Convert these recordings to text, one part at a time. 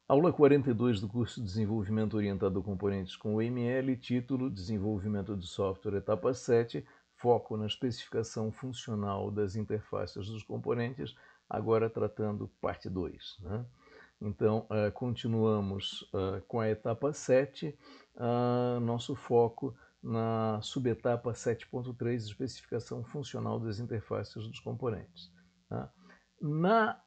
Aula 42 do curso de Desenvolvimento Orientado a Componentes com o ML, título Desenvolvimento de Software, etapa 7, foco na especificação funcional das interfaces dos componentes, agora tratando parte 2. Né? Então, continuamos com a etapa 7, nosso foco na subetapa 7.3, especificação funcional das interfaces dos componentes. Tá? Na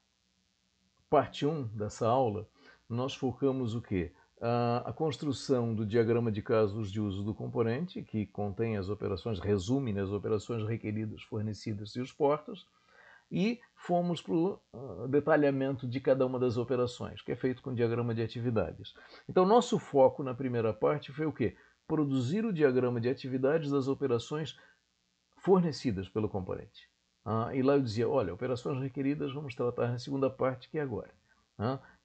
parte 1 dessa aula, nós focamos o quê? A construção do diagrama de casos de uso do componente, que contém as operações, resume as operações requeridas, fornecidas e os portos, e fomos para o detalhamento de cada uma das operações, que é feito com diagrama de atividades. Então, nosso foco na primeira parte foi o quê? Produzir o diagrama de atividades das operações fornecidas pelo componente. E lá eu dizia, olha, operações requeridas vamos tratar na segunda parte, que é agora.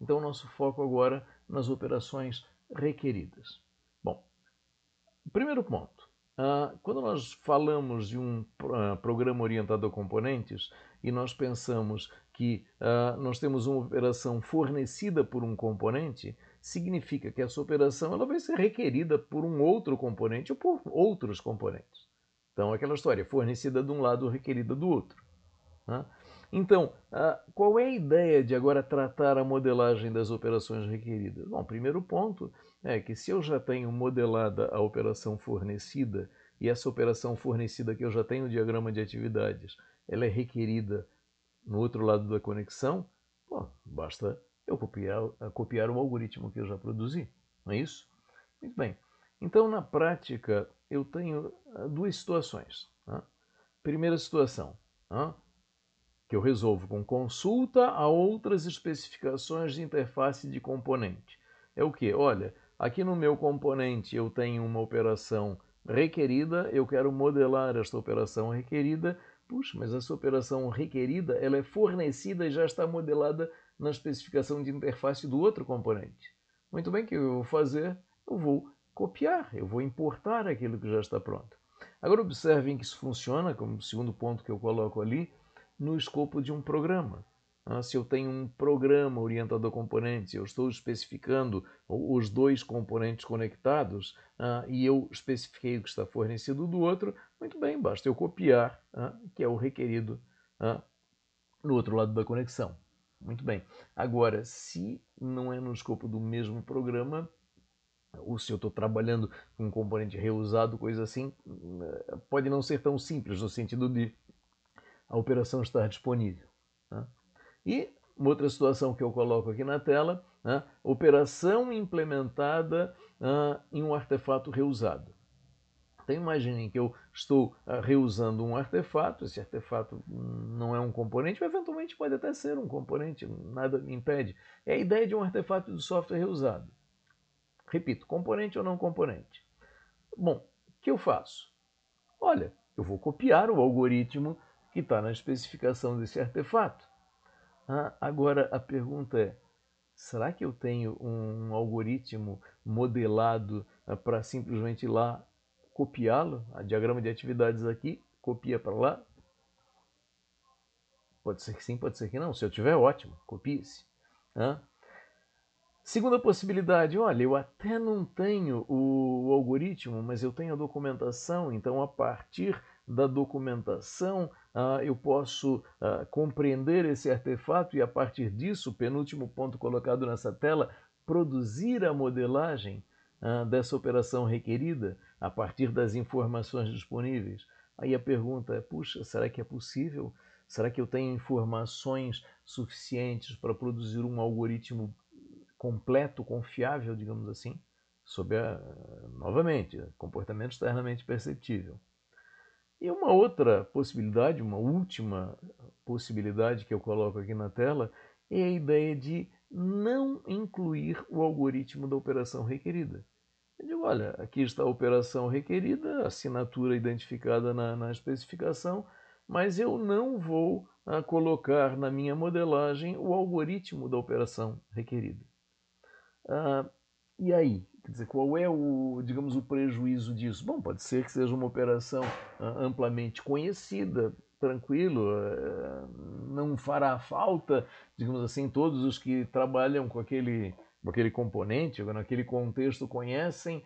Então, o nosso foco agora nas operações requeridas. Bom, primeiro ponto. Quando nós falamos de um programa orientado a componentes e nós pensamos que nós temos uma operação fornecida por um componente, significa que essa operação ela vai ser requerida por um outro componente ou por outros componentes. Então, aquela história, fornecida de um lado, requerida do outro. Então, qual é a ideia de agora tratar a modelagem das operações requeridas? Bom, o primeiro ponto é que se eu já tenho modelada a operação fornecida, e essa operação fornecida que eu já tenho o diagrama de atividades, ela é requerida no outro lado da conexão, basta eu copiar o algoritmo que eu já produzi, não é isso? Muito bem. Então, na prática, eu tenho duas situações. Primeira situação, que eu resolvo com consulta a outras especificações de interface de componente. É o que? Olha, aqui no meu componente eu tenho uma operação requerida, eu quero modelar esta operação requerida. Puxa, mas essa operação requerida ela é fornecida e já está modelada na especificação de interface do outro componente. Muito bem, o que eu vou fazer? Eu vou copiar, eu vou importar aquilo que já está pronto. Agora observem que isso funciona, como o segundo ponto que eu coloco ali, no escopo de um programa. Se eu tenho um programa orientado a componentes, eu estou especificando os dois componentes conectados e eu especifiquei o que está fornecido do outro, muito bem, basta eu copiar, que é o requerido no outro lado da conexão. Muito bem. Agora, se não é no escopo do mesmo programa, ou se eu estou trabalhando com um componente reusado, coisa assim, pode não ser tão simples no sentido de a operação estar disponível. E uma outra situação que eu coloco aqui na tela, operação implementada em um artefato reusado. Então imaginem que eu estou reusando um artefato, esse artefato não é um componente, mas eventualmente pode até ser um componente, nada me impede. É a ideia de um artefato de software reusado. Repito, componente ou não componente. Bom, o que eu faço? Olha, eu vou copiar o algoritmo que está na especificação desse artefato. Agora a pergunta é, será que eu tenho um algoritmo modelado para simplesmente ir lá copiá-lo? A diagrama de atividades aqui, copia para lá? Pode ser que sim, pode ser que não. Se eu tiver, ótimo, copie-se. Segunda possibilidade, olha, eu até não tenho o algoritmo, mas eu tenho a documentação, então a partir da documentação eu posso compreender esse artefato e a partir disso, penúltimo ponto colocado nessa tela, produzir a modelagem dessa operação requerida a partir das informações disponíveis. Aí a pergunta é, puxa, será que é possível? Será que eu tenho informações suficientes para produzir um algoritmo completo, confiável, digamos assim, sob novamente, comportamento externamente perceptível? E uma outra possibilidade, uma última possibilidade que eu coloco aqui na tela, é a ideia de não incluir o algoritmo da operação requerida. Eu digo, olha, aqui está a operação requerida, assinatura identificada na especificação, mas eu não vou colocar na minha modelagem o algoritmo da operação requerida. E aí? Quer dizer, qual é o, digamos, o prejuízo disso? Bom, pode ser que seja uma operação amplamente conhecida, tranquilo, não fará falta, digamos assim, todos os que trabalham com aquele aquele componente, ou naquele contexto conhecem,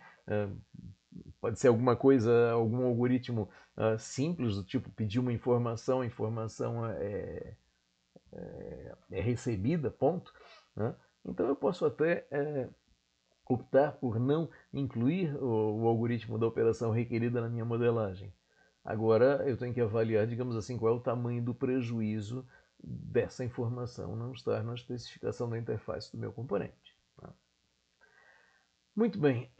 pode ser alguma coisa, algum algoritmo simples, do tipo pedir uma informação, a informação é recebida, ponto, né? Então eu posso até optar por não incluir o algoritmo da operação requerida na minha modelagem. Agora eu tenho que avaliar, digamos assim, qual é o tamanho do prejuízo dessa informação não estar na especificação da interface do meu componente. Muito bem.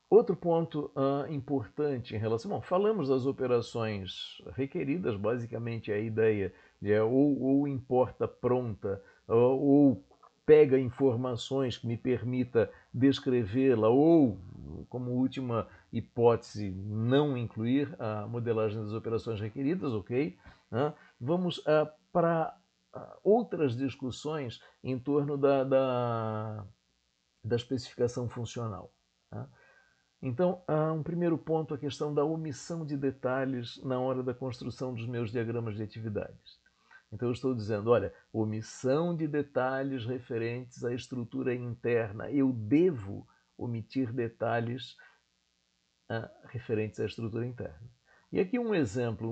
Outro ponto importante em relação... Bom, falamos das operações requeridas, basicamente a ideia de ou importa pronta, ou pega informações que me permita descrevê-la, ou, como última hipótese, não incluir a modelagem das operações requeridas, ok? Vamos para outras discussões em torno da especificação funcional. Então, um primeiro ponto, a questão da omissão de detalhes na hora da construção dos meus diagramas de atividades. Então, eu estou dizendo, olha, omissão de detalhes referentes à estrutura interna. Eu devo omitir detalhes referentes à estrutura interna. E aqui um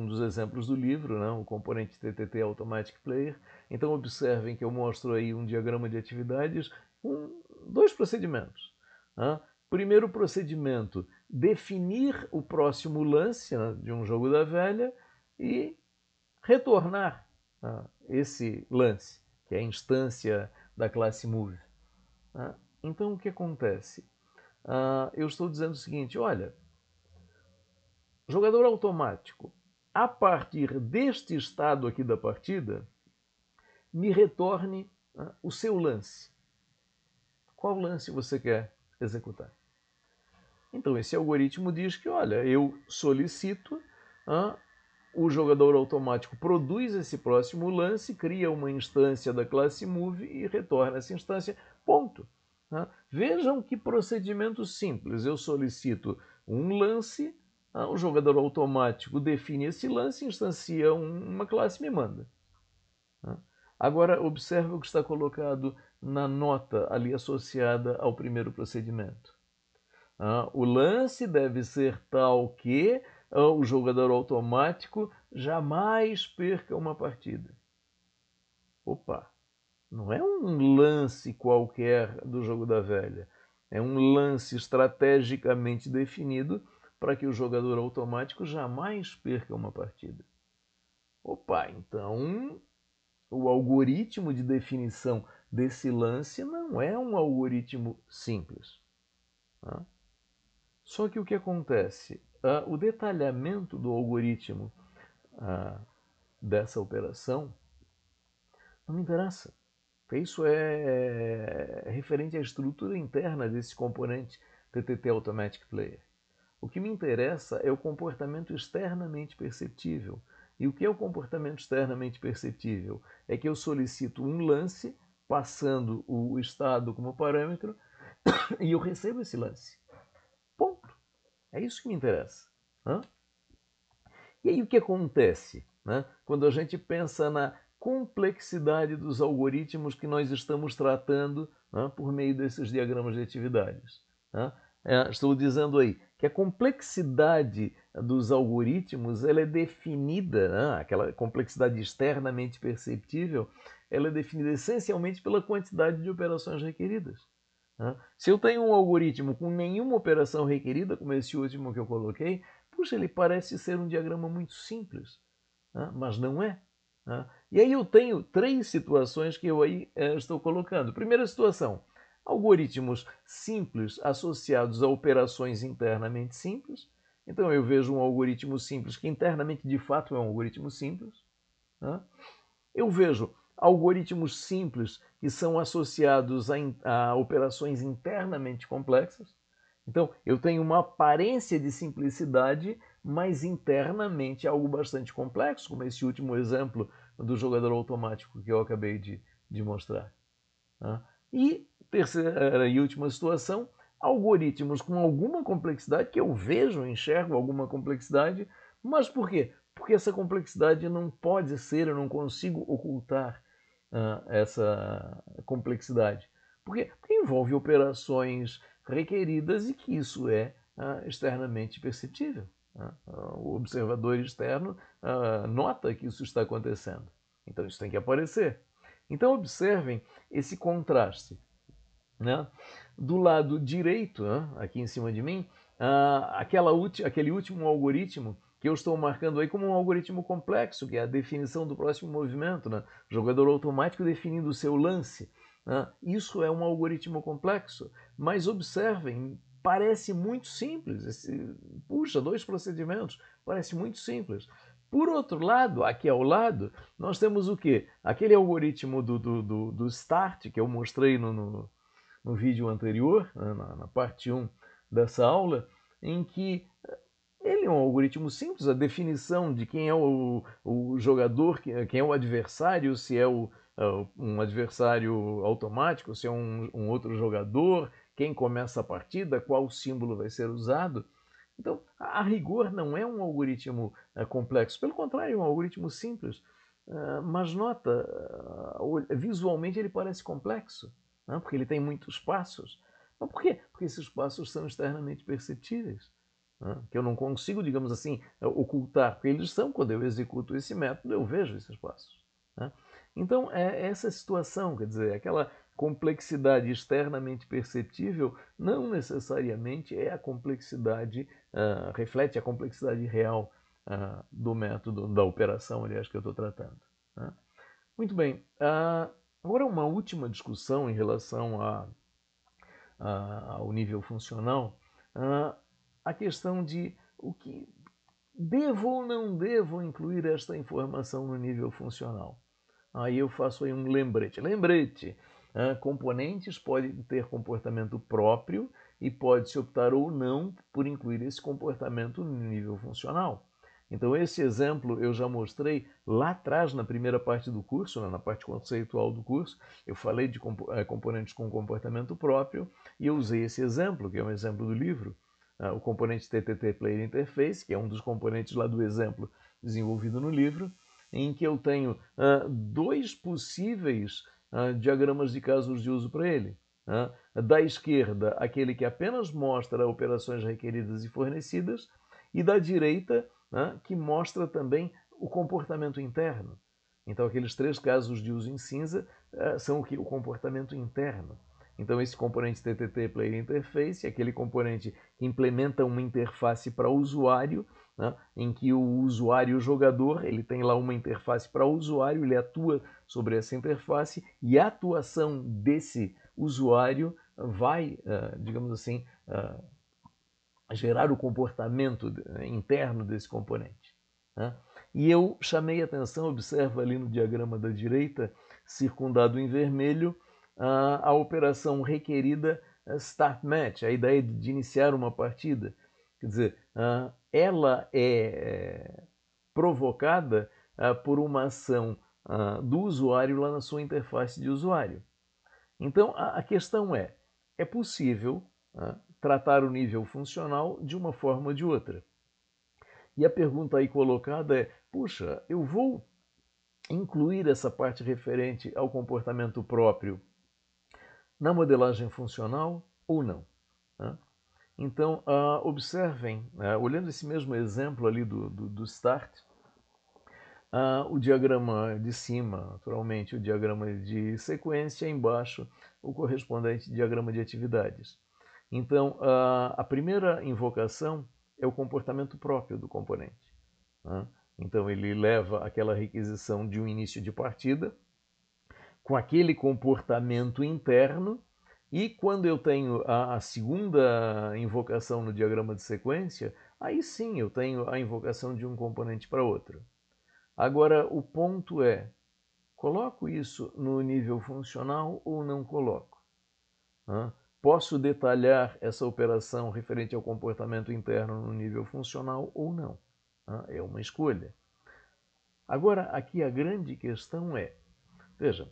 dos exemplos do livro, o componente TTT Automatic Player. Então, observem que eu mostro aí um diagrama de atividades com dois procedimentos. Primeiro procedimento, definir o próximo lance de um jogo da velha e retornar esse lance, que é a instância da classe Move. Então, o que acontece? Eu estou dizendo o seguinte, olha, jogador automático, a partir deste estado aqui da partida, me retorne o seu lance. Qual lance você quer executar? Então, esse algoritmo diz que, olha, eu solicito, o jogador automático produz esse próximo lance, cria uma instância da classe Move e retorna essa instância, ponto. Vejam que procedimento simples. Eu solicito um lance, o jogador automático define esse lance, instancia uma classe e me manda. Agora, observe o que está colocado na nota ali associada ao primeiro procedimento. O lance deve ser tal que o jogador automático jamais perca uma partida. Opa, não é um lance qualquer do jogo da velha. É um lance estrategicamente definido para que o jogador automático jamais perca uma partida. Opa, então o algoritmo de definição desse lance não é um algoritmo simples. Só que o que acontece? O detalhamento do algoritmo dessa operação não me interessa. Isso é referente à estrutura interna desse componente TTT Automatic Player. O que me interessa é o comportamento externamente perceptível. E o que é o comportamento externamente perceptível? É que eu solicito um lance, passando o estado como parâmetro, e eu recebo esse lance. Ponto. É isso que me interessa. E aí o que acontece quando a gente pensa na complexidade dos algoritmos que nós estamos tratando por meio desses diagramas de atividades? Estou dizendo aí que a complexidade dos algoritmos ela é definida, aquela complexidade externamente perceptível, ela é definida essencialmente pela quantidade de operações requeridas. Se eu tenho um algoritmo com nenhuma operação requerida, como esse último que eu coloquei, puxa, ele parece ser um diagrama muito simples, mas não é. E aí eu tenho três situações que eu aí estou colocando. Primeira situação, algoritmos simples associados a operações internamente simples. Então eu vejo um algoritmo simples que internamente de fato é um algoritmo simples. Eu vejo algoritmos simples que são associados a operações internamente complexas. Então, eu tenho uma aparência de simplicidade, mas internamente algo bastante complexo, como esse último exemplo do jogador automático que eu acabei de mostrar. E terceira e última situação, algoritmos com alguma complexidade, que eu vejo, enxergo alguma complexidade, mas por quê? Porque essa complexidade não pode ser, eu não consigo ocultar complexidade? Por quê? Porque envolve operações requeridas e que isso é externamente perceptível. O observador externo nota que isso está acontecendo. Então isso tem que aparecer. Então observem esse contraste. Né? Do lado direito, aqui em cima de mim, aquele último algoritmo que eu estou marcando aí como um algoritmo complexo, que é a definição do próximo movimento, né? Jogador automático definindo o seu lance. Né? Isso é um algoritmo complexo, mas observem, parece muito simples. Puxa, 2 procedimentos, parece muito simples. Por outro lado, aqui ao lado, nós temos o quê? Aquele algoritmo do start que eu mostrei no vídeo anterior, na parte 1 dessa aula, em que ele é um algoritmo simples, a definição de quem é o jogador, quem é o adversário, se é um adversário automático, se é um outro jogador, quem começa a partida, qual símbolo vai ser usado. Então, a rigor, não é um algoritmo complexo, pelo contrário, é um algoritmo simples. Mas nota, visualmente ele parece complexo, né? Porque ele tem muitos passos. Mas por quê? Porque esses passos são externamente perceptíveis, né? Que eu não consigo, digamos assim, ocultar, porque eles são, quando eu executo esse método, eu vejo esses passos. Né? Então, é essa situação, quer dizer, aquela complexidade externamente perceptível não necessariamente é a complexidade, reflete a complexidade real do método, da operação, aliás, que eu estou tratando. Né? Muito bem. Agora, uma última discussão em relação ao nível funcional, a questão de o que devo ou não devo incluir esta informação no nível funcional. Aí eu faço aí um lembrete. Lembrete! Componentes podem ter comportamento próprio e pode-se optar ou não por incluir esse comportamento no nível funcional. Então, esse exemplo eu já mostrei lá atrás, na primeira parte do curso, na parte conceitual do curso. Eu falei de componentes com comportamento próprio e eu usei esse exemplo, que é um exemplo do livro, o componente TTT Player Interface, que é um dos componentes lá do exemplo desenvolvido no livro, em que eu tenho 2 possíveis diagramas de casos de uso para ele. Da esquerda, aquele que apenas mostra operações requeridas e fornecidas, e da direita, que mostra também o comportamento interno. Então, aqueles 3 casos de uso em cinza são o comportamento interno. Então, esse componente TTT Player Interface é aquele componente que implementa uma interface para o usuário, em que o usuário, o jogador, ele tem lá uma interface para o usuário, ele atua sobre essa interface e a atuação desse usuário vai, digamos assim, gerar o comportamento interno desse componente. E eu chamei a atenção, observa ali no diagrama da direita, circundado em vermelho, a operação requerida Start Match, a ideia de iniciar uma partida. Quer dizer, ela é provocada por uma ação do usuário lá na sua interface de usuário. Então, a questão é possível tratar o nível funcional de uma forma ou de outra? E a pergunta aí colocada é, puxa, eu vou incluir essa parte referente ao comportamento próprio na modelagem funcional ou não? Então, observem, olhando esse mesmo exemplo ali do Start, o diagrama de cima, naturalmente, o diagrama de sequência, embaixo, o correspondente diagrama de atividades. Então, a primeira invocação é o comportamento próprio do componente. Então, ele leva aquela requisição de um início de partida com aquele comportamento interno, e quando eu tenho a segunda invocação no diagrama de sequência, aí sim eu tenho a invocação de um componente para outro. Agora, o ponto é, coloco isso no nível funcional ou não coloco? Posso detalhar essa operação referente ao comportamento interno no nível funcional ou não? É uma escolha. Agora, aqui a grande questão é, veja,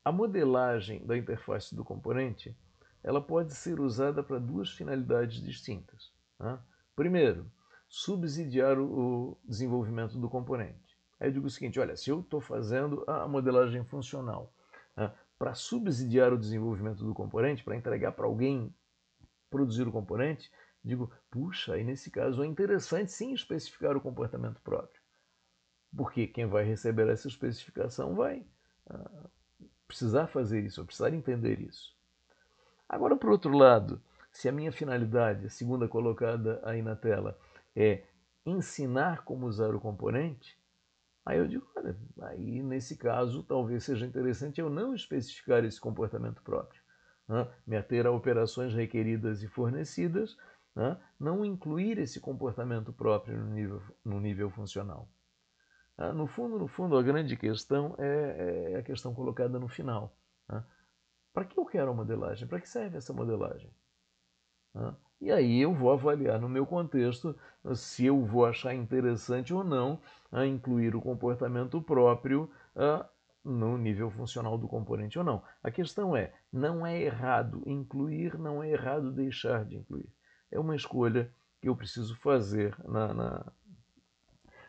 a modelagem da interface do componente, ela pode ser usada para 2 finalidades distintas. Primeiro, subsidiar o desenvolvimento do componente. Aí eu digo o seguinte, olha, se eu estou fazendo a modelagem funcional para subsidiar o desenvolvimento do componente, para entregar para alguém produzir o componente, digo, puxa, aí nesse caso é interessante sim especificar o comportamento próprio. Porque quem vai receber essa especificação vai precisar fazer isso, vai precisar entender isso. Agora, por outro lado, se a minha finalidade, a segunda colocada aí na tela, é ensinar como usar o componente, aí eu digo, olha, aí nesse caso talvez seja interessante eu não especificar esse comportamento próprio. Me ater a operações requeridas e fornecidas, não incluir esse comportamento próprio no nível funcional. No fundo, a grande questão é a questão colocada no final. Para que eu quero a modelagem? Para que serve essa modelagem? E aí eu vou avaliar no meu contexto se eu vou achar interessante ou não incluir o comportamento próprio no nível funcional do componente ou não. A questão é, não é errado incluir, não é errado deixar de incluir. É uma escolha que eu preciso fazer na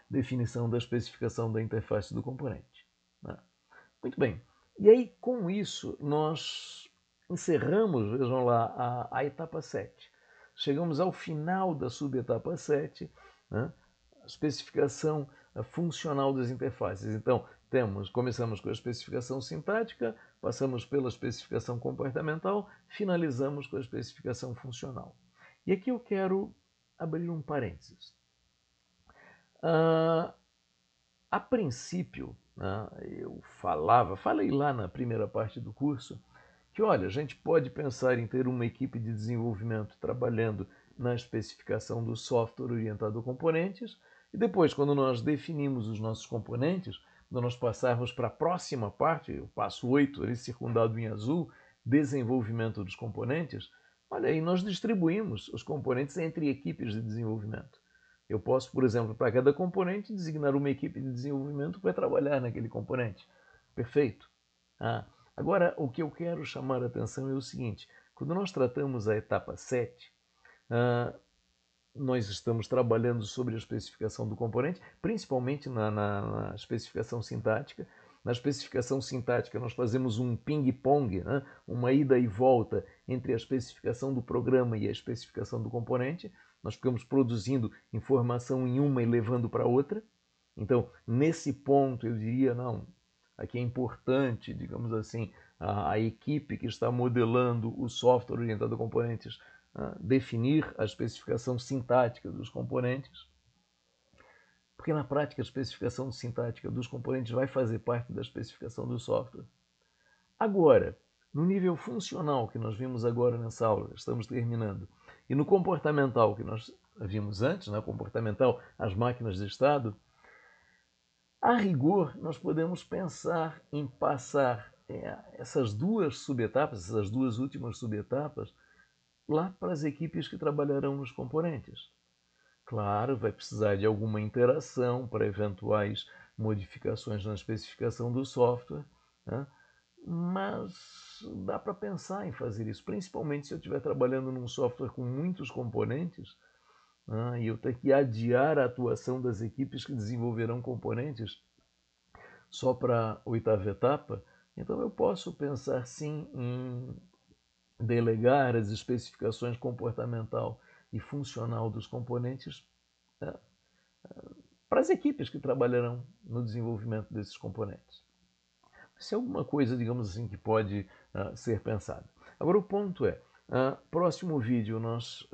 definição da especificação da interface do componente. Muito bem. E aí, com isso, nós encerramos, vejam lá, a etapa 7. Chegamos ao final da subetapa 7, a especificação funcional das interfaces. Então, começamos com a especificação sintática, passamos pela especificação comportamental, finalizamos com a especificação funcional. E aqui eu quero abrir um parênteses. A princípio, eu falei lá na primeira parte do curso, que olha, a gente pode pensar em ter uma equipe de desenvolvimento trabalhando na especificação do software orientado a componentes, e depois, quando nós definimos os nossos componentes, quando nós passarmos para a próxima parte, o passo 8, ali circundado em azul, desenvolvimento dos componentes, olha aí, nós distribuímos os componentes entre equipes de desenvolvimento. Eu posso, por exemplo, para cada componente, designar uma equipe de desenvolvimento que vai trabalhar naquele componente. Perfeito. Agora, o que eu quero chamar a atenção é o seguinte. Quando nós tratamos a etapa 7, nós estamos trabalhando sobre a especificação do componente, principalmente na especificação sintática. Na especificação sintática, nós fazemos um ping-pong, uma ida e volta entre a especificação do programa e a especificação do componente. Nós ficamos produzindo informação em uma e levando para outra. Então, nesse ponto, eu diria, não, aqui é importante, digamos assim, a equipe que está modelando o software orientado a componentes definir a especificação sintática dos componentes, porque na prática a especificação sintática dos componentes vai fazer parte da especificação do software. Agora, no nível funcional que nós vimos agora nessa aula, estamos terminando, e no comportamental que nós vimos antes, comportamental, as máquinas de estado, a rigor nós podemos pensar em passar essas duas subetapas, essas duas últimas subetapas, lá para as equipes que trabalharão nos componentes. Claro, vai precisar de alguma interação para eventuais modificações na especificação do software, mas dá para pensar em fazer isso, principalmente se eu estiver trabalhando num software com muitos componentes e eu ter que adiar a atuação das equipes que desenvolverão componentes só para a oitava etapa. Então eu posso pensar sim em delegar as especificações comportamental e funcional dos componentes para as equipes que trabalharão no desenvolvimento desses componentes. Isso é alguma coisa, digamos assim, que pode ser pensada. Agora o ponto é, próximo vídeo nós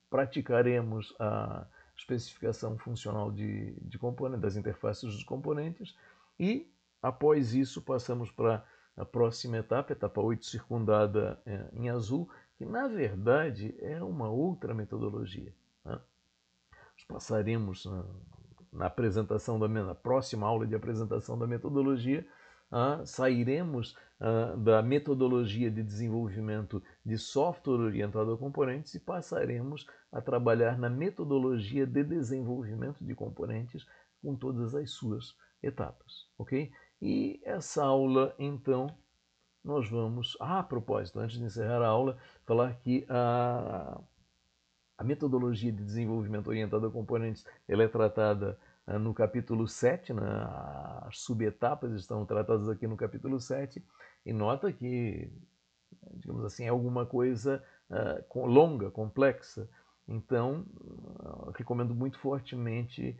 praticaremos a especificação funcional de componentes, das interfaces dos componentes, e após isso passamos para a próxima etapa, etapa 8, circundada em azul, que na verdade é uma outra metodologia. Nós passaremos na apresentação na próxima aula de apresentação da metodologia, sairemos da metodologia de desenvolvimento de software orientado a componentes e passaremos a trabalhar na metodologia de desenvolvimento de componentes com todas as suas etapas, ok? E essa aula, então, nós vamos, a propósito, antes de encerrar a aula, falar que a metodologia de desenvolvimento orientado a componentes ela é tratada no capítulo 7, as subetapas estão tratadas aqui no capítulo 7, E nota que, digamos assim, é alguma coisa longa, complexa. Então, recomendo muito fortemente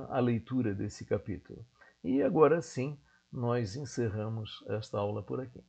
a leitura desse capítulo. E agora sim, nós encerramos esta aula por aqui.